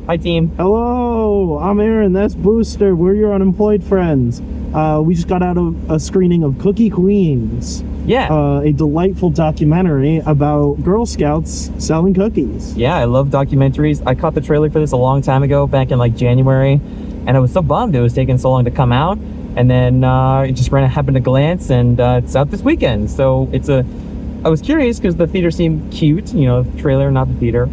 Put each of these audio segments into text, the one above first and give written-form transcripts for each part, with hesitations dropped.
Hi, team. Hello, I'm Aaron. That's Booster. We're your unemployed friends. We just got out of a screening of Cookie Queens. Yeah. A delightful documentary about Girl Scouts selling cookies. Yeah, I love documentaries. I caught the trailer for this a long time ago, back in like January, and I was so bummed it was taking so long to come out. And then it just happened to glance, and it's out this weekend. So I was curious because the theater seemed cute, the trailer, not the theater.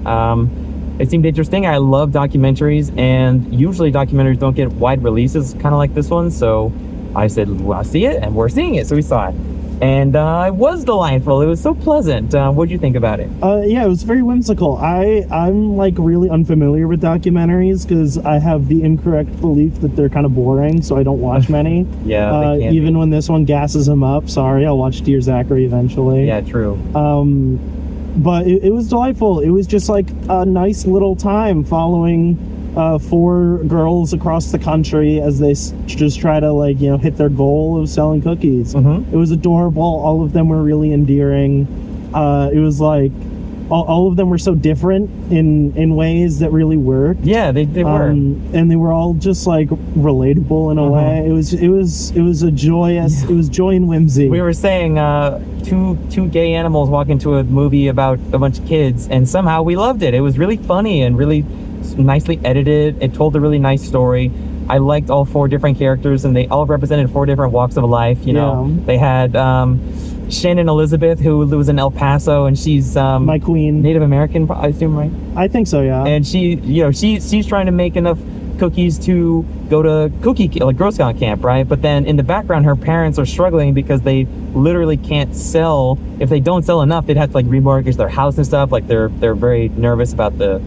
It seemed interesting. I love documentaries, and usually documentaries don't get wide releases, kind of like this one. So I said, well, I'll see it, and we're seeing it. So we saw it. And it was delightful. It was so pleasant. What did you think about it? Yeah, it was very whimsical. I'm like really unfamiliar with documentaries because I have the incorrect belief that they're kind of boring, so I don't watch many. Yeah, even when this one gasses them up. Sorry, I'll watch Dear Zachary eventually. Yeah, true. But it was delightful. It was just like a nice little time following 4 girls across the country as they just try to hit their goal of selling cookies. Mm-hmm. It was adorable. All of them were really endearing. It was like all of them were so different in ways that really worked. Yeah, they were, and they were all just like relatable in a way. It was a joyous. It was joy and whimsy. We were saying two gay animals walk into a movie about a bunch of kids, and somehow we loved it. It was really funny and really nicely edited. It told a really nice story. I liked all 4 different characters, and they all represented 4 different walks of life. They had Shannon Elizabeth, who lives in El Paso, and she's my queen, Native American, I assume, right? I think so, yeah. And she's trying to make enough cookies to go to Girl Scout camp, right? But then in the background, her parents are struggling because they literally can't sell. If they don't sell enough, they'd have to remortgage their house and stuff. Like they're very nervous about the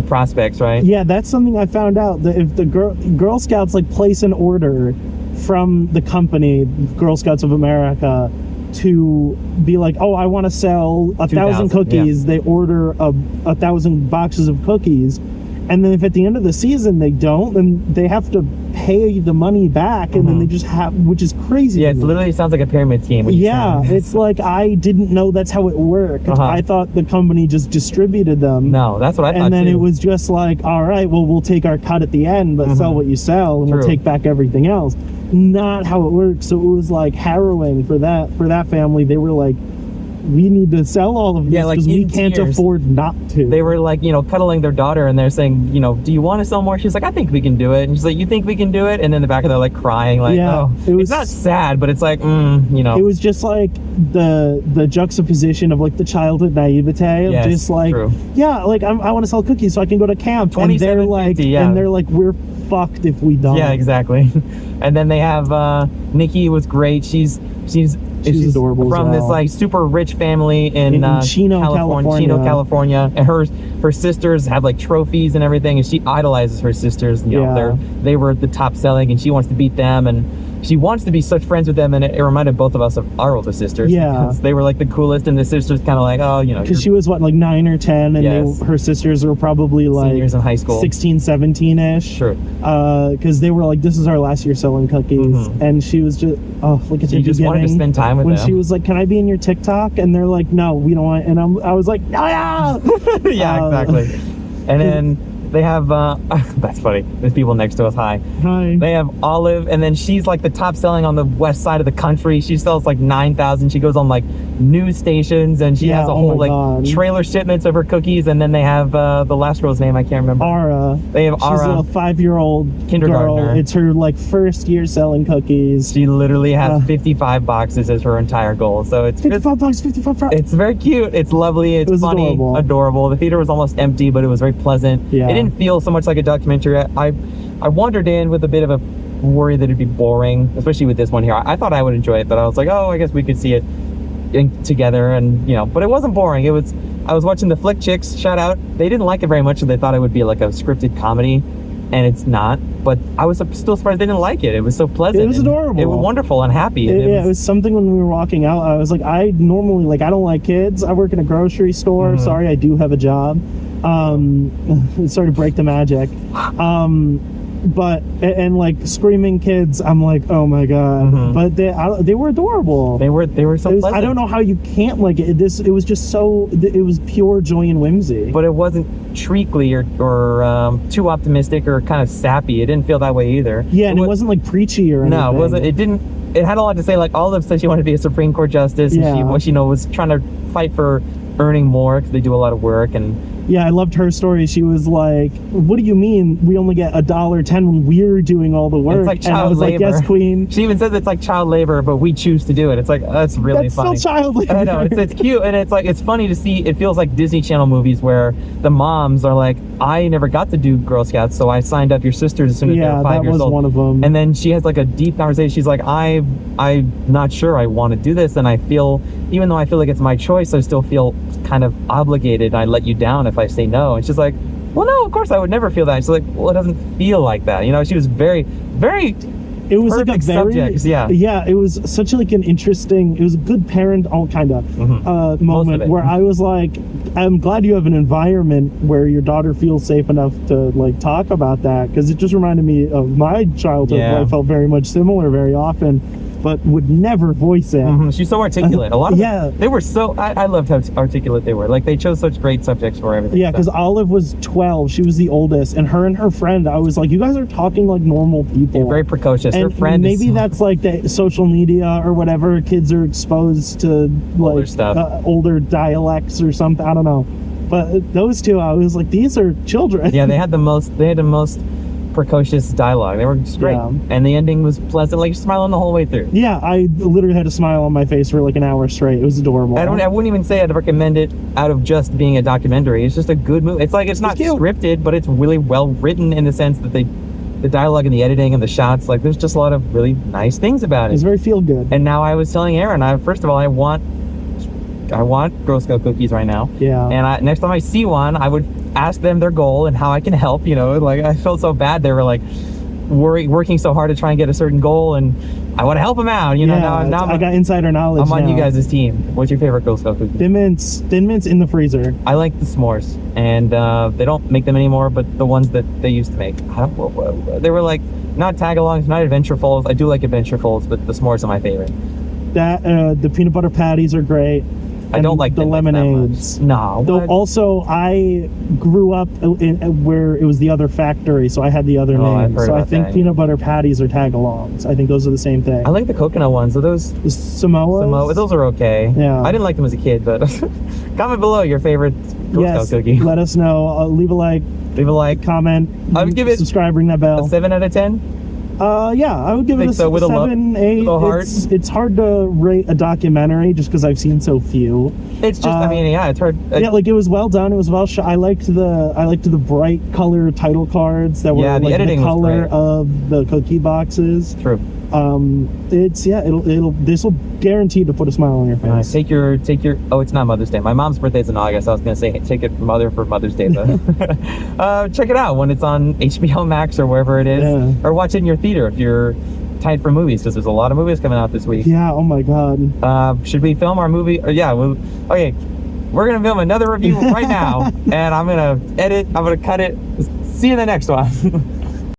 prospects, right? Yeah, that's something I found out, that if the Girl Scouts place an order from the company Girl Scouts of America to be like, oh, I want to sell 1,000 cookies, they order a 1,000 boxes of cookies, and then if at the end of the season they don't, then they have to pay the money back, and then they just have, which is crazy. Yeah, it literally sounds like a pyramid scheme. Yeah, it's like, I didn't know that's how it worked. I thought the company just distributed them. No, that's what I thought. And then too. It was just like, all right, well, we'll take our cut at the end, but sell what you sell, and we'll take back everything else. Not how it works. So it was like harrowing for that family. They were like, we need to sell all of this because we can't afford not to. They were cuddling their daughter, and they're saying, do you want to sell more? She's like, I think we can do it. And she's like, you think we can do it? And then in the back of they're crying, it's not sad, but it's like, It was just like the juxtaposition of the childhood naivete of just true. I want to sell cookies so I can go to camp. And they're like, we're fucked if we don't. Yeah, exactly. And then they have Nikki was great. She's adorable from this super rich family in Chino, California. And her sisters have trophies and everything, and she idolizes her sisters. They were the top selling, and she wants to beat them, and she wants to be such friends with them. And it reminded both of us of our older sisters. Yeah, they were the coolest, and the sisters kind of because she was 9 or 10, and her sisters were probably seniors in high school, 16, 17-ish. Sure. Because they were this is our last year selling cookies, and she was just look at she just wanted to spend time with when them. She was like, can I be in your TikTok? And they're like, no, we don't want. And I was like, no. Yeah, exactly. And then they have that's funny, there's people next to us. Hi. They have Olive, and then she's the top selling on the west side of the country. She sells 9,000. She goes on news stations, and she has a whole trailer shipments of her cookies. And then they have the last girl's name I can't remember. Ara. They have Ara. She's a 5-year-old kindergartner girl. It's her first year selling cookies. She literally has 55 boxes as her entire goal. So it's 55 bucks, 55 bucks. It's very cute. It's lovely. It's funny, adorable. The theater was almost empty, but it was very pleasant. Yeah. It didn't feel so much like a documentary. I wandered in with a bit of a worry that it'd be boring, especially with this one here. I thought I would enjoy it, but I was like, oh, I guess we could see it together, and but it wasn't boring. I was watching the Flick Chicks, shout out. They didn't like it very much, so they thought it would be a scripted comedy, and it's not. But I was still surprised they didn't like it. It was so pleasant. It was adorable. It was wonderful and happy. It was something when we were walking out. I was like, I normally I don't like kids. I work in a grocery store. Sorry, I do have a job. Sorry to break the magic. but and like screaming kids, I'm like, oh my god. But they were adorable. They were so pleasant. I don't know how you can't like it. It was just so, it was pure joy and whimsy. But it wasn't treacly or too optimistic or kind of sappy. It didn't feel that way either. Yeah, and it wasn't like preachy or anything. No, it wasn't. It didn't. It had a lot to say. Like Olive said, she wanted to be a Supreme Court justice. Yeah. And she, was trying to fight for earning more because they do a lot of work. And yeah, I loved her story. She was like, "What do you mean we only get $1.10 when we're doing all the work?" It's like child and I was labor. like, "Yes, queen." She even says it's like child labor, but we choose to do it. It's like that's really That's funny. still child labor. I know it's cute, and it's like it's funny to see. It feels like Disney Channel movies where the moms are like, "I never got to do Girl Scouts, so I signed up your sisters as soon as they were 5 years old." Yeah, that was one of them. And then she has like a deep conversation. She's like, I'm not sure I want to do this, and I feel, even though I feel like it's my choice, I still feel kind of obligated. I let you down if I say no. And she's like, well, no, of course I would never feel that. She's like, well, it doesn't feel like that. She was very, very. It was like a very subjects, yeah. It was such like an interesting. It was a good parent, all kind of moment where I was like, I'm glad you have an environment where your daughter feels safe enough to like talk about that, because it just reminded me of my childhood where I felt very much similar very often, but would never voice it. She's so articulate. A lot of them, they were so. I loved how articulate they were. Like they chose such great subjects for everything. Yeah, because Olive was 12. She was the oldest, and her friend. I was like, you guys are talking like normal people. You're very precocious. And her friend. Maybe that's like the social media or whatever. Kids are exposed to like older stuff, older dialects or something. I don't know. But those two, I was like, these are children. Yeah, they had the most precocious dialogue. They were just great, and the ending was pleasant. Like smiling the whole way through. Yeah, I literally had a smile on my face for like an hour straight. It was adorable. I wouldn't even say I'd recommend it out of just being a documentary. It's just a good movie. It's like it's not scripted, but it's really well written in the sense that the dialogue and the editing and the shots, like there's just a lot of really nice things about it. It's very feel good. And now I was telling Aaron, first of all, I want Girl Scout cookies right now. Yeah. And next time I see one, I would ask them their goal and how I can help. Like I felt so bad. They were like working so hard to try and get a certain goal, and I want to help them out. Now I got insider knowledge. I'm on you guys' team. What's your favorite Girl Scout cookie? Thin Mints in the freezer. I like the s'mores, and they don't make them anymore, but the ones that they used to make, they were like not tag-alongs, not adventurefuls. I do like adventurefuls, but the s'mores are my favorite. The peanut butter patties are great. I don't like the lemonades. No. Though also, I grew up in where it was the other factory, so I had the other name. So I think peanut butter patties are tag-alongs. I think those are the same thing. I like the coconut ones. Are those the Samoas? Those are okay. Yeah. I didn't like them as a kid, but comment below your favorite Girl Scout cookie. Let us know. Leave a like, comment. I would give it subscribe, ring that bell. A 7 out of 10. Yeah, I would give it a 7, 8. It's hard to rate a documentary just because I've seen so few. It's just, it's hard. Like it was well done. It was well shot. I liked the bright color title cards that were the editing the color was great. Of the cookie boxes. True. This will guarantee to put a smile on your face. Take your. Oh, it's not Mother's Day. My mom's birthday's in August. I was gonna say take it for Mother's Day, but check it out when it's on HBO Max or wherever it is, or watch it in your theater if you're tight for movies, because there's a lot of movies coming out this week. Yeah. Oh my God. Should we film our movie? Okay. We're gonna film another review right now, and I'm gonna edit. I'm gonna cut it. See you in the next one.